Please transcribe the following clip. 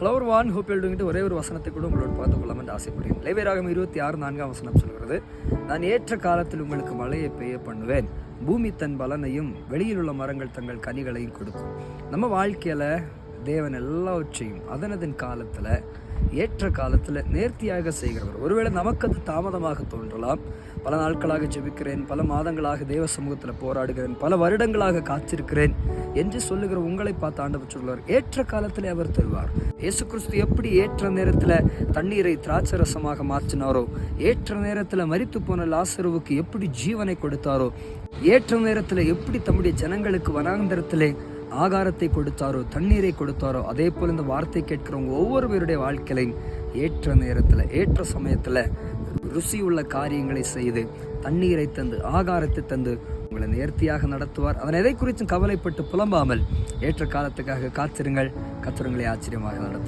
Hello one hope எழுதுங்கிட்டு ஒரே ஒரு வசனத்தை கூட உங்களோட பார்த்து கொள்ளாமல் என்று ஆசைப்படுகிறேன். லேவியராகமம் 26:4 வசனம் சொல்கிறது, நான் ஏற்ற காலத்தில் உங்களுக்கு மழையை பெய்ய பண்ணுவேன், பூமி தன் பலனையும் வெளியில் உள்ள மரங்கள் தங்கள் கனிகளையும் கொடுக்கும். நம்ம வாழ்க்கையில தேவன் எல்லாவற்றையும் அதனதன் காலத்துல ஏற்ற காலத்துல நேர்த்தியாக செய்கிறவர். ஒருவேளை நமக்கு அது தாமதமாக தோன்றலாம். பல நாட்களாக ஜெபிக்கிறேன், பல மாதங்களாக தேவ சமூகத்துல போராடுகிறேன், பல வருடங்களாக காத்திருக்கிறேன் என்று சொல்லுகிற உங்களை பார்த்து ஆண்டவர் சொல்லுவார், ஏற்ற காலத்திலே அவர் தருவார். இயேசு கிறிஸ்து எப்படி ஏற்ற நேரத்துல தண்ணீரை திராட்சரசமாக மாற்றினாரோ, ஏற்ற நேரத்துல மரித்து போன லாசருவுக்கு எப்படி ஜீவனை கொடுத்தாரோ, ஏற்ற நேரத்துல எப்படி தம்முடைய ஜனங்களுக்கு வனாந்தரத்திலே ஆகாரத்தை கொடுத்தாரோ, தண்ணீரை கொடுத்தாரோ, அதே போல இந்த வார்த்தை கேட்கிறவங்க ஒவ்வொரு பேருடைய வாழ்க்கையிலையும் ஏற்ற நேரத்துல ஏற்ற சமயத்துல ருசி உள்ள காரியங்களை செய்து தண்ணீரை தந்து ஆகாரத்தை தந்து உங்களை நேர்த்தியாக நடத்துவார். அதன் எதை குறித்தும் கவலைப்பட்டு புலம்பாமல் ஏற்ற காலத்துக்காக காத்திருங்கள். கர்த்தர் உங்களை ஆச்சரியமாக நடத்துவார்.